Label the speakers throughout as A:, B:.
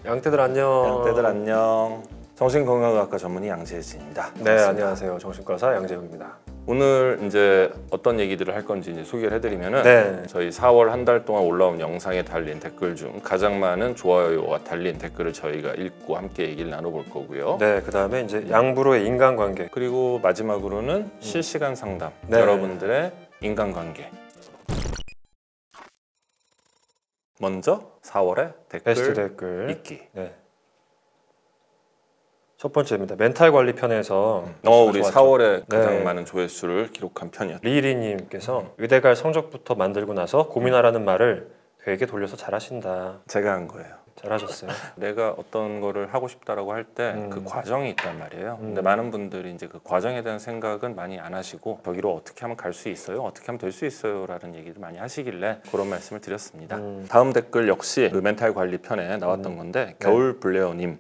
A: 양떼들 안녕.
B: 양떼들 안녕. 정신건강의학과 전문의 양재진입니다.
A: 네, 안녕하세요. 정신과사 양재욱입니다.
B: 오늘 이제 어떤 얘기들을 할 건지 이제 소개를 해드리면은
A: 네.
B: 저희 4월 한 달 동안 올라온 영상에 달린 댓글 중 가장 많은 좋아요와 달린 댓글을 저희가 읽고 함께 얘기를 나눠볼 거고요.
A: 네, 그 다음에 이제 양부로의 인간관계.
B: 그리고 마지막으로는 실시간 상담.
A: 네.
B: 여러분들의 인간관계. 먼저 4월의 댓글
A: 베스트 댓글
B: 읽기.
A: 네. 첫 번째입니다. 멘탈 관리 편에서
B: 우리
A: 좋았죠.
B: 4월에 가장
A: 네.
B: 많은 조회수를 기록한 편이었죠.
A: 리리님께서 의대 갈 성적부터 만들고 나서 고민하라는 말을 되게 돌려서 잘하신다.
B: 제가 한 거예요.
A: 잘하셨어요.
B: 내가 어떤 거를 하고 싶다라고 할 때 그 과정이 있단 말이에요. 근데 많은 분들이 이제 그 과정에 대한 생각은 많이 안 하시고 저기로 어떻게 하면 갈 수 있어요? 어떻게 하면 될 수 있어요? 라는 얘기를 많이 하시길래 그런 말씀을 드렸습니다. 다음 댓글 역시 그 멘탈 관리 편에 나왔던 건데 겨울 블레어님이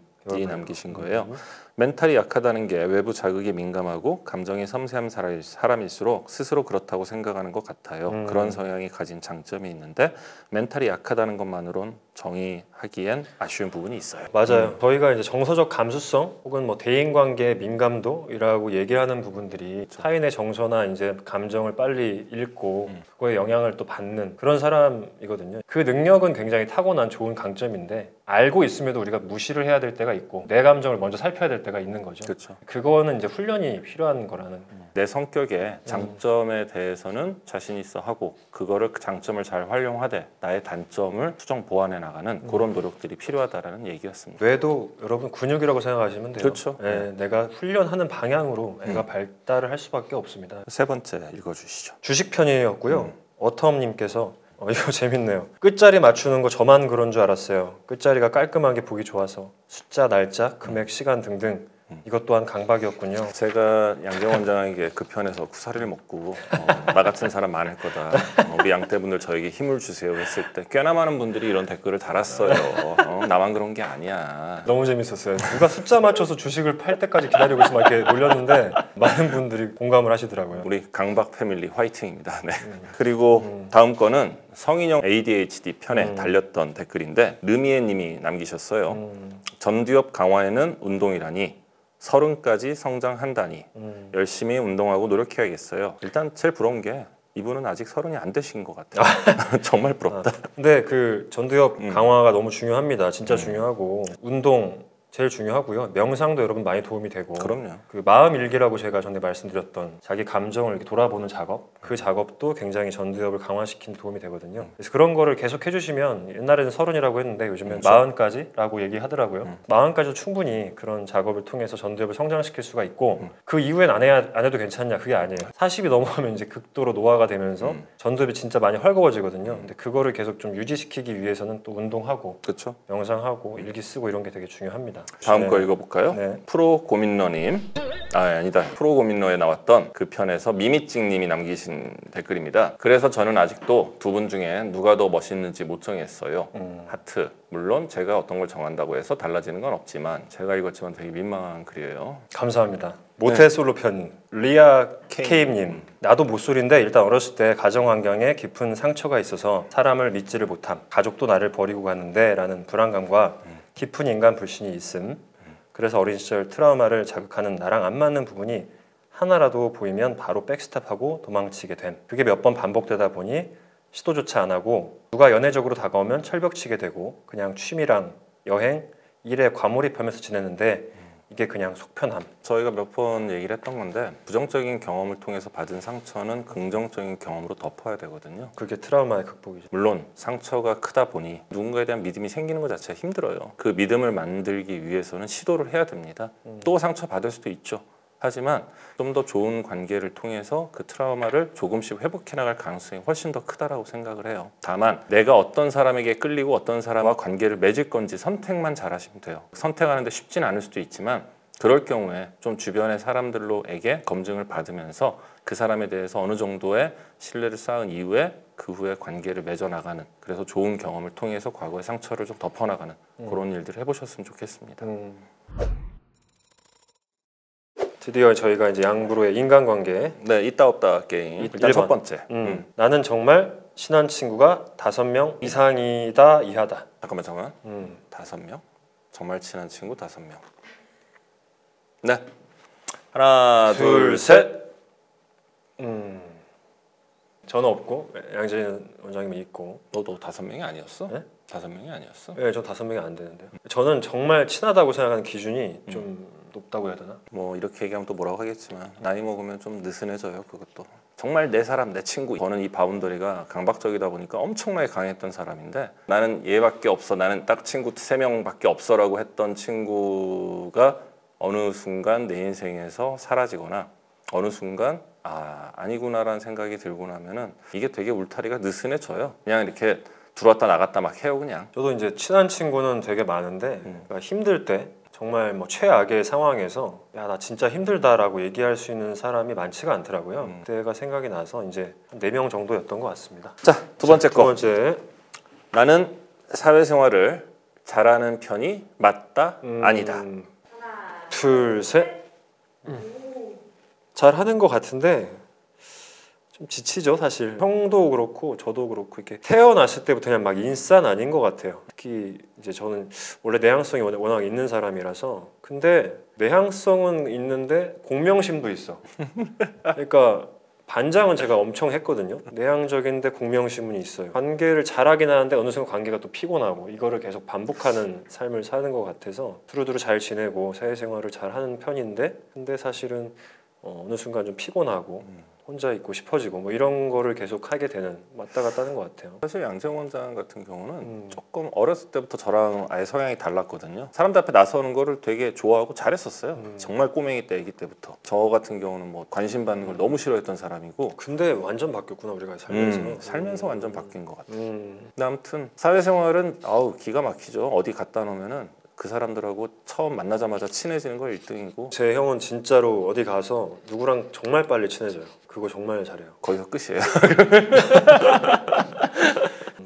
B: 남기신 거예요. 멘탈이 약하다는 게 외부 자극에 민감하고 감정이 섬세한 사람일수록 스스로 그렇다고 생각하는 것 같아요. 그런 성향이 가진 장점이 있는데 멘탈이 약하다는 것만으론 정의하기엔 아쉬운 부분이 있어요.
A: 맞아요. 저희가 이제 정서적 감수성 혹은 뭐 대인관계의 민감도이라고 얘기하는 부분들이 타인의 정서나 이제 감정을 빨리 읽고 그거에 영향을 또 받는 그런 사람이거든요. 그 능력은 굉장히 타고난 좋은 강점인데 알고 있음에도 우리가 무시를 해야 될 때가 있고 내 감정을 먼저 살펴야 될 때가 있는 거죠.
B: 그렇죠.
A: 그거는 이제 훈련이 필요한 거라는.
B: 내 성격의 장점에 대해서는 자신 있어 하고 그거를 그 장점을 잘 활용하되 나의 단점을 수정 보완해 나가는 그런 노력들이 필요하다라는 얘기였습니다.
A: 뇌도 여러분 근육이라고 생각하시면 돼요.
B: 그렇죠.
A: 네, 내가 훈련하는 방향으로 애가 발달을 할 수밖에 없습니다.
B: 세 번째 읽어주시죠.
A: 주식 편이었고요. 어텀님께서 이거 재밌네요. 끝자리 맞추는 거 저만 그런 줄 알았어요. 끝자리가 깔끔하게 보기 좋아서 숫자, 날짜, 금액, 시간 등등 이것 또한 강박이었군요.
B: 제가 양정 원장에게 그 편에서 구사리를 먹고 나 같은 사람 많을 거다. 우리 양떼분들 저에게 힘을 주세요 했을 때 꽤나 많은 분들이 이런 댓글을 달았어요. 나만 그런 게 아니야.
A: 너무 재밌었어요. 누가 숫자 맞춰서 주식을 팔 때까지 기다리고 있으면 이렇게 놀렸는데 많은 분들이 공감을 하시더라고요.
B: 우리 강박 패밀리 화이팅입니다. 네. 그리고 다음 거는 성인형 ADHD 편에 달렸던 댓글인데 르미에 님이 남기셨어요. 전두엽 강화에는 운동이라니 30까지 성장한다니 열심히 운동하고 노력해야겠어요. 일단 제일 부러운 게 이분은 아직 30이 안 되신 것 같아요. 정말 부럽다.
A: 근데 그 전두엽 강화가 너무 중요합니다. 진짜 중요하고 운동 제일 중요하고요. 명상도 여러분 많이 도움이 되고.
B: 그럼요.
A: 그 마음 일기라고 제가 전에 말씀드렸던 자기 감정을 이렇게 돌아보는 작업, 그 작업도 굉장히 전두엽을 강화시키는 데 도움이 되거든요. 그래서 그런 거를 계속 해주시면 옛날에는 30이라고 했는데 요즘엔 40까지라고 얘기하더라고요. 40까지도 충분히 그런 작업을 통해서 전두엽을 성장시킬 수가 있고 그 이후엔 안 해도 괜찮냐 그게 아니에요. 40이 넘어가면 이제 극도로 노화가 되면서 전두엽이 진짜 많이 헐거워지거든요. 근데 그거를 계속 좀 유지시키기 위해서는 또 운동하고
B: 그렇죠.
A: 명상하고 일기 쓰고 이런 게 되게 중요합니다.
B: 다음 거 읽어볼까요?
A: 네.
B: 프로 고민러님. 아니다. 프로 고민러에 나왔던 그 편에서 미미찍님이 남기신 댓글입니다. 그래서 저는 아직도 두 분 중에 누가 더 멋있는지 못 정했어요. 하트. 물론 제가 어떤 걸 정한다고 해서 달라지는 건 없지만 제가 읽었지만 되게 민망한 글이에요.
A: 감사합니다. 모태솔로 편 리아 케임님. 나도 모쏠인데 일단 어렸을 때 가정 환경에 깊은 상처가 있어서 사람을 믿지를 못함. 가족도 나를 버리고 가는데 라는 불안감과 깊은 인간 불신이 있음. 그래서 어린 시절 트라우마를 자극하는 나랑 안 맞는 부분이 하나라도 보이면 바로 백스탑하고 도망치게 됨. 그게 몇 번 반복되다 보니 시도조차 안 하고 누가 연애적으로 다가오면 철벽치게 되고 그냥 취미랑 여행, 일에 과몰입하면서 지냈는데 이게 그냥 속편함.
B: 저희가 몇 번 얘기를 했던 건데 부정적인 경험을 통해서 받은 상처는 긍정적인 경험으로 덮어야 되거든요.
A: 그게 트라우마의 극복이죠.
B: 물론 상처가 크다 보니 누군가에 대한 믿음이 생기는 것 자체가 힘들어요. 그 믿음을 만들기 위해서는 시도를 해야 됩니다. 또 상처 받을 수도 있죠. 하지만 좀 더 좋은 관계를 통해서 그 트라우마를 조금씩 회복해 나갈 가능성이 훨씬 더 크다라고 생각을 해요. 다만 내가 어떤 사람에게 끌리고 어떤 사람과 관계를 맺을 건지 선택만 잘하시면 돼요. 선택하는데 쉽진 않을 수도 있지만 그럴 경우에 좀 주변의 사람들로에게 검증을 받으면서 그 사람에 대해서 어느 정도의 신뢰를 쌓은 이후에 그 후에 관계를 맺어나가는, 그래서 좋은 경험을 통해서 과거의 상처를 좀 덮어나가는 그런 일들을 해보셨으면 좋겠습니다.
A: 드디어 저희가 이제 양부로의 인간관계.
B: 네, 있다 없다 게임. 일단
A: 1번.
B: 첫 번째.
A: 나는 정말 친한 친구가 5명 이상이다 이하다.
B: 잠깐만. 5명? 정말 친한 친구 5명. 네. 하나, 둘, 셋.
A: 저는 없고 양재인 원장님은 있고.
B: 너도 5명이 아니었어?
A: 네?
B: 5명이 아니었어?
A: 네, 저 5명이 안 되는데요. 저는 정말 친하다고 생각하는 기준이 좀 높다고 해야 되나?
B: 뭐 이렇게 얘기하면 또 뭐라고 하겠지만 나이 먹으면 좀 느슨해져요. 그것도 정말 내 사람, 내 친구. 저는 이 바운더리가 강박적이다 보니까 엄청나게 강했던 사람인데 나는 얘밖에 없어, 나는 딱 친구 3명밖에 없어라고 했던 친구가 어느 순간 내 인생에서 사라지거나 어느 순간 아니구나라는 생각이 들고 나면은 이게 되게 울타리가 느슨해져요. 그냥 이렇게 들어왔다 나갔다 막 해요. 그냥.
A: 저도 이제 친한 친구는 되게 많은데 그러니까 힘들 때 정말 뭐 최악의 상황에서 야, 나 진짜 힘들다라고 얘기할 수 있는 사람이 많지가 않더라고요. 그때가 생각이 나서 이제 4명 정도였던 것 같습니다.
B: 자, 두 번째
A: 두
B: 거.
A: 번째.
B: 나는 사회생활을 잘하는 편이 맞다, 아니다.
A: 둘, 셋. 잘하는 것 같은데 좀 지치죠, 사실. 형도 그렇고 저도 그렇고 이렇게 태어났을 때부터 그냥 막 인싸는 아닌 것 같아요. 특히 이제 저는 원래 내향성이 워낙 있는 사람이라서. 근데 내향성은 있는데 공명심도 있어. 그러니까 반장은 제가 엄청 했거든요. 내향적인데 공명심은 있어요. 관계를 잘하긴 하는데 어느 순간 관계가 또 피곤하고 이거를 계속 반복하는 삶을 사는 것 같아서 두루두루 잘 지내고 사회생활을 잘 하는 편인데 근데 사실은 어느 순간 좀 피곤하고 혼자 있고 싶어지고 뭐 이런 거를 계속 하게 되는 왔다 갔다 하는 것 같아요.
B: 사실 양재영 원장 같은 경우는 조금 어렸을 때부터 저랑 아예 성향이 달랐거든요. 사람들 앞에 나서는 거를 되게 좋아하고 잘했었어요. 정말 꼬맹이 때 아기 때부터. 저 같은 경우는 뭐 관심 받는 걸 너무 싫어했던 사람이고
A: 근데 완전 바뀌었구나 우리가 살면서.
B: 살면서 완전 바뀐 것 같아요. 근데 아무튼 사회생활은 기가 막히죠. 어디 갖다 놓으면은 그 사람들하고 처음 만나자마자 친해지는 거 1등이고
A: 제 형은 진짜로 어디 가서 누구랑 정말 빨리 친해져요. 그거 정말 잘해요.
B: 거기서 끝이에요.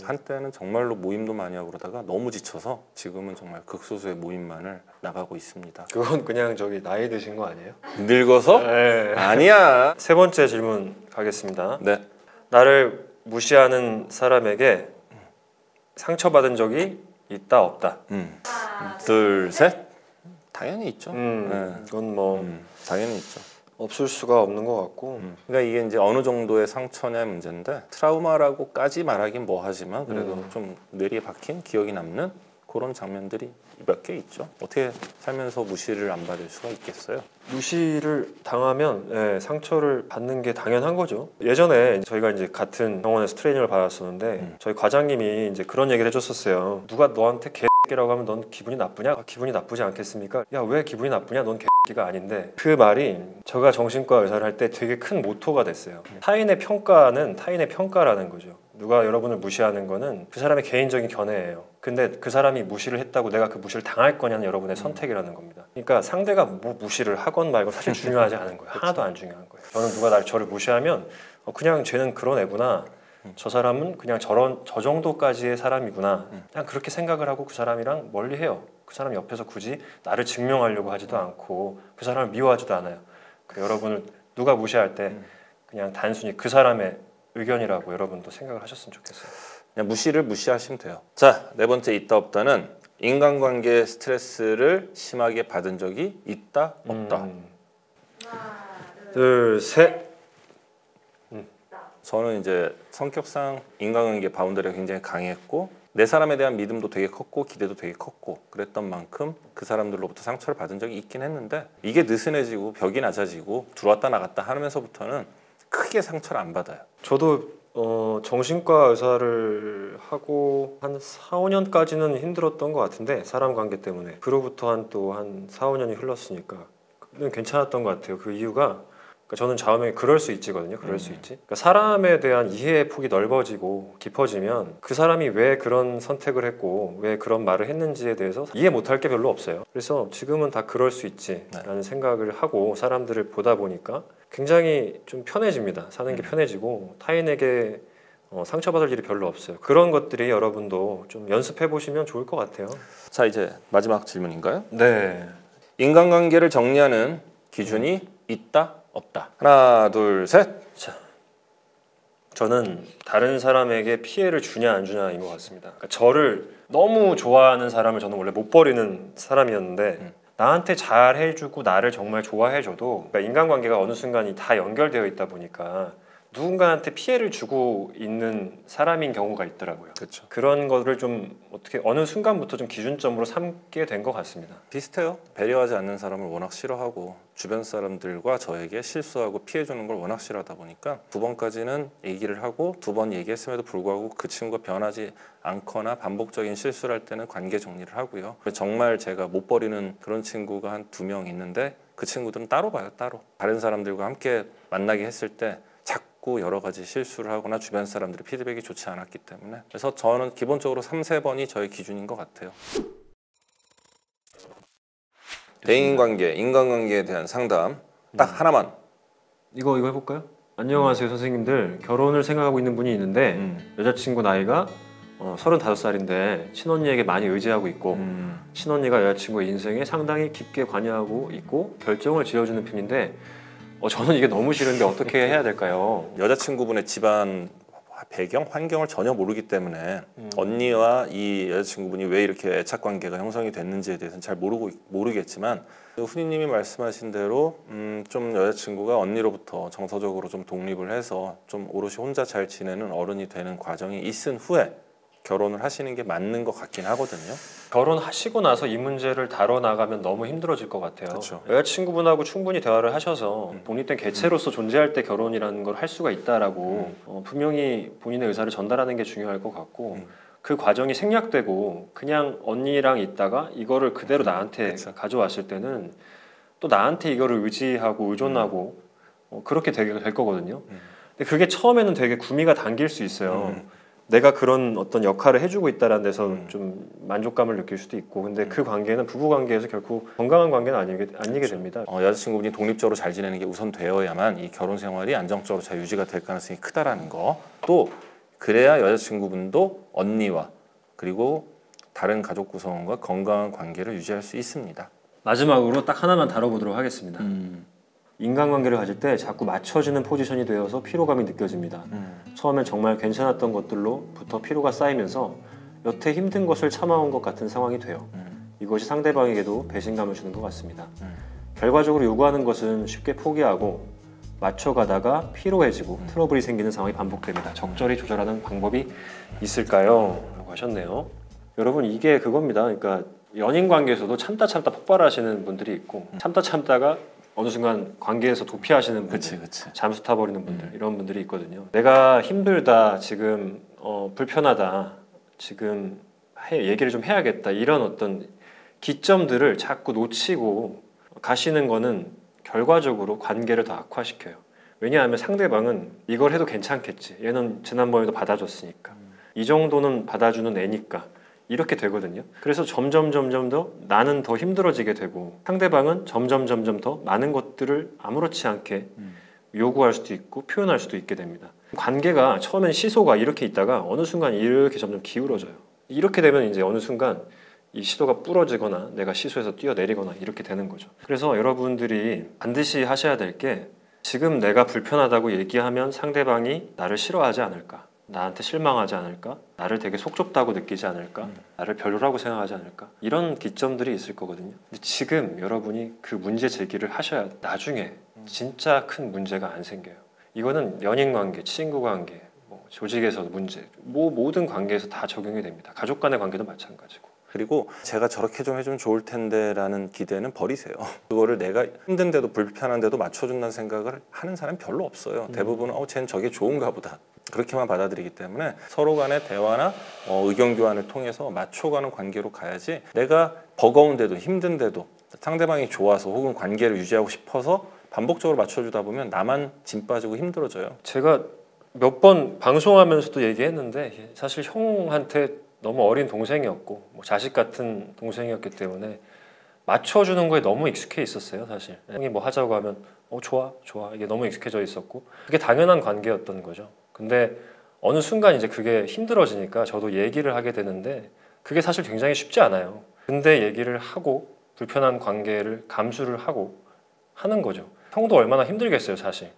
B: 한때는 정말로 모임도 많이 하고 그러다가 너무 지쳐서 지금은 정말 극소수의 모임만을 나가고 있습니다.
A: 그건 그냥 저기 나이 드신 거 아니에요?
B: 늙어서?
A: 네.
B: 아니야.
A: 세 번째 질문 가겠습니다.
B: 네.
A: 나를 무시하는 사람에게 상처받은 적이 있다 없다.
B: 둘, 셋. 당연히 있죠.
A: 이건 뭐
B: 당연히 있죠.
A: 없을 수가 없는 것 같고.
B: 그러니까 이게 이제 어느 정도의 상처냐 문제인데 트라우마라고까지 말하긴 뭐하지만 그래도 좀 뇌리에 박힌 기억이 남는 그런 장면들이 몇 개 있죠. 어떻게 살면서 무시를 안 받을 수가 있겠어요?
A: 무시를 당하면 상처를 받는 게 당연한 거죠. 예전에 저희가 이제 같은 병원에서 트레이닝을 받았었는데 저희 과장님이 이제 그런 얘기를 해줬었어요. 누가 너한테 개라고 하면 넌 기분이 나쁘냐? 기분이 나쁘지 않겠습니까? 야, 왜 기분이 나쁘냐? 넌 개가 아닌데. 그 말이 제가 정신과 의사를 할 때 되게 큰 모토가 됐어요. 타인의 평가는 타인의 평가라는 거죠. 누가 여러분을 무시하는 거는 그 사람의 개인적인 견해예요. 근데 그 사람이 무시를 했다고 내가 그 무시를 당할 거냐는 여러분의 선택이라는 겁니다. 그러니까 상대가 뭐 무시를 하건 말건 사실 중요하지 않은 거예요. 하나도 안 중요한 거예요. 저는 누가 저를 무시하면 그냥 쟤는 그런 애구나. 저 사람은 그냥 저 정도까지의 사람이구나. 그냥 그렇게 생각을 하고 그 사람이랑 멀리해요. 그 사람 옆에서 굳이 나를 증명하려고 하지도 않고 그 사람을 미워하지도 않아요. 여러분을 누가 무시할 때 그냥 단순히 그 사람의 의견이라고 여러분도 생각을 하셨으면 좋겠어요.
B: 그냥 무시를 무시하시면 돼요. 자, 네 번째 있다 없다는 인간관계 스트레스를 심하게 받은 적이 있다 없다.
A: 둘, 셋.
B: 저는 이제 성격상 인간관계 바운더리가 굉장히 강했고 내 사람에 대한 믿음도 되게 컸고 기대도 되게 컸고 그랬던 만큼 그 사람들로부터 상처를 받은 적이 있긴 했는데 이게 느슨해지고 벽이 낮아지고 들어왔다 나갔다 하면서부터는 크게 상처를 안 받아요.
A: 저도 정신과 의사를 하고 한 4, 5년까지는 힘들었던 것 같은데 사람 관계 때문에 그로부터 한 4, 5년이 흘렀으니까 괜찮았던 것 같아요. 그 이유가 저는 처음에 그럴 수 있지거든요. 그럴 수 있지. 그러니까 사람에 대한 이해의 폭이 넓어지고 깊어지면 그 사람이 왜 그런 선택을 했고 왜 그런 말을 했는지에 대해서 이해 못할 게 별로 없어요. 그래서 지금은 다 그럴 수 있지라는 생각을 하고 사람들을 보다 보니까 굉장히 좀 편해집니다. 사는 게 편해지고 타인에게 상처받을 일이 별로 없어요. 그런 것들이 여러분도 좀 연습해 보시면 좋을 것 같아요.
B: 자, 이제 마지막 질문인가요?
A: 네.
B: 인간관계를 정리하는 기준이 있다 없다. 하나, 둘, 셋.
A: 자, 저는 다른 사람에게 피해를 주냐 안 주냐인 것 같습니다. 그러니까 저를 너무 좋아하는 사람을 저는 원래 못 버리는 사람이었는데 나한테 잘 해주고 나를 정말 좋아해줘도 그러니까 인간관계가 어느 순간이 다 연결되어 있다 보니까 누군가한테 피해를 주고 있는 사람인 경우가 있더라고요.
B: 그렇죠.
A: 그런 거를 좀 어떻게 어느 순간부터 좀 기준점으로 삼게 된 것 같습니다.
B: 비슷해요. 배려하지 않는 사람을 워낙 싫어하고 주변 사람들과 저에게 실수하고 피해주는 걸 워낙 싫어하다 보니까 2번까지는 얘기를 하고 2번 얘기했음에도 불구하고 그 친구가 변하지 않거나 반복적인 실수를 할 때는 관계 정리를 하고요. 정말 제가 못 버리는 그런 친구가 한 2명 있는데 그 친구들은 따로 봐요. 따로. 다른 사람들과 함께 만나게 했을 때 자꾸 여러 가지 실수를 하거나 주변 사람들의 피드백이 좋지 않았기 때문에 그래서 저는 기본적으로 3, 4번이 저의 기준인 것 같아요. 대인관계, 인간관계에 대한 상담 딱 하나만.
A: 이거 해볼까요? 안녕하세요 선생님들. 결혼을 생각하고 있는 분이 있는데 여자친구 나이가 35살인데 친언니에게 많이 의지하고 있고 친언니가 여자친구의 인생에 상당히 깊게 관여하고 있고 결정을 지어주는 편인데 저는 이게 너무 싫은데 어떻게 해야 될까요?
B: 여자친구분의 집안 배경, 환경을 전혀 모르기 때문에 언니와 이 여자친구분이 왜 이렇게 애착관계가 형성이 됐는지에 대해서는 잘 모르겠지만 후니님이 말씀하신 대로 좀 여자친구가 언니로부터 정서적으로 좀 독립을 해서 좀 오롯이 혼자 잘 지내는 어른이 되는 과정이 있은 후에 결혼을 하시는 게 맞는 것 같긴 하거든요.
A: 결혼하시고 나서 이 문제를 다뤄나가면 너무 힘들어질 것 같아요.
B: 그렇죠.
A: 여자친구분하고 충분히 대화를 하셔서 독립된 개체로서 존재할 때 결혼이라는 걸 할 수가 있다라고 분명히 본인의 의사를 전달하는 게 중요할 것 같고 그 과정이 생략되고 그냥 언니랑 있다가 이거를 그대로 나한테
B: 그렇죠.
A: 가져왔을 때는 또 나한테 이거를 의지하고 의존하고 그렇게 되게 될 거거든요. 근데 그게 처음에는 되게 구미가 당길 수 있어요. 내가 그런 어떤 역할을 해주고 있다는 데서 좀 만족감을 느낄 수도 있고 근데 그 관계는 부부 관계에서 결코 건강한 관계는 아니게
B: 그렇죠.
A: 됩니다.
B: 여자친구분이 독립적으로 잘 지내는 게 우선 되어야만 이 결혼 생활이 안정적으로 잘 유지가 될 가능성이 크다라는 거. 또 그래야 여자친구분도 언니와 그리고 다른 가족 구성원과 건강한 관계를 유지할 수 있습니다.
A: 마지막으로 딱 하나만 다뤄보도록 하겠습니다. 인간관계를 가질 때 자꾸 맞춰지는 포지션이 되어서 피로감이 느껴집니다. 처음엔 정말 괜찮았던 것들로부터 피로가 쌓이면서 여태 힘든 것을 참아온 것 같은 상황이 돼요. 이것이 상대방에게도 배신감을 주는 것 같습니다. 결과적으로 요구하는 것은 쉽게 포기하고 맞춰가다가 피로해지고 트러블이 생기는 상황이 반복됩니다. 적절히 조절하는 방법이 있을까요? 라고 하셨네요. 여러분 이게 그겁니다. 그러니까 연인 관계에서도 참다 폭발하시는 분들이 있고 참다가 어느 순간 관계에서 도피하시는 분들, 잠수 타버리는 분들 이런 분들이 있거든요. 내가 힘들다, 지금 불편하다, 지금 얘기를 좀 해야겠다 이런 어떤 기점들을 자꾸 놓치고 가시는 거는 결과적으로 관계를 더 악화시켜요. 왜냐하면 상대방은 이걸 해도 괜찮겠지. 얘는 지난번에도 받아줬으니까. 이 정도는 받아주는 애니까. 이렇게 되거든요. 그래서 점점 더 나는 더 힘들어지게 되고 상대방은 점점 더 많은 것들을 아무렇지 않게 요구할 수도 있고 표현할 수도 있게 됩니다. 관계가 처음엔 시소가 이렇게 있다가 어느 순간 이렇게 점점 기울어져요. 이렇게 되면 이제 어느 순간 이 시도가 부러지거나 내가 시소에서 뛰어내리거나 이렇게 되는 거죠. 그래서 여러분들이 반드시 하셔야 될 게 지금 내가 불편하다고 얘기하면 상대방이 나를 싫어하지 않을까? 나한테 실망하지 않을까? 나를 되게 속 좁다고 느끼지 않을까? 나를 별로라고 생각하지 않을까? 이런 기점들이 있을 거거든요. 근데 지금 여러분이 그 문제 제기를 하셔야 나중에 진짜 큰 문제가 안 생겨요. 이거는 연인관계, 친구관계, 조직에서도 문제, 모든 관계에서 다 적용이 됩니다. 가족 간의 관계도 마찬가지고.
B: 그리고 제가 저렇게 좀 해주면 좋을 텐데 라는 기대는 버리세요. 그거를 내가 힘든데도 불편한데도 맞춰준다는 생각을 하는 사람이 별로 없어요. 대부분은 쟤는 저게 좋은가 보다 그렇게만 받아들이기 때문에 서로 간의 대화나 의견 교환을 통해서 맞춰가는 관계로 가야지 내가 버거운데도 힘든데도 상대방이 좋아서 혹은 관계를 유지하고 싶어서 반복적으로 맞춰주다 보면 나만 짐 빠지고 힘들어져요.
A: 제가 몇 번 방송하면서도 얘기했는데 사실 형한테 너무 어린 동생이었고 자식 같은 동생이었기 때문에 맞춰주는 거에 너무 익숙해 있었어요. 사실 형이 뭐 하자고 하면 좋아 이게 너무 익숙해져 있었고 그게 당연한 관계였던 거죠. 근데 어느 순간 이제 그게 힘들어지니까 저도 얘기를 하게 되는데 그게 사실 굉장히 쉽지 않아요. 근데 얘기를 하고 불편한 관계를 감수를 하고 하는 거죠. 형도 얼마나 힘들겠어요. 사실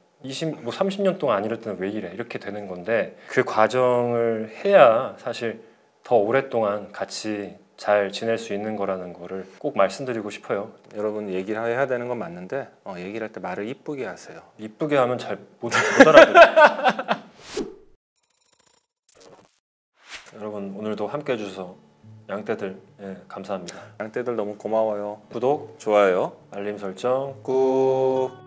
A: 뭐 30년 동안 안 이럴 때는 왜 이래 이렇게 되는 건데 그 과정을 해야 사실 더 오랫동안 같이 잘 지낼 수 있는 거라는 거를 꼭 말씀드리고 싶어요.
B: 여러분 얘기를 해야 되는 건 맞는데 얘기를 할 때 말을 이쁘게 하세요.
A: 이쁘게 하면 잘 못 알아들어요. 여러분 오늘도 함께 해주셔서 양떼들 감사합니다.
B: 양떼들 너무 고마워요.
A: 구독,
B: 좋아요.
A: 알림 설정
B: 꾹.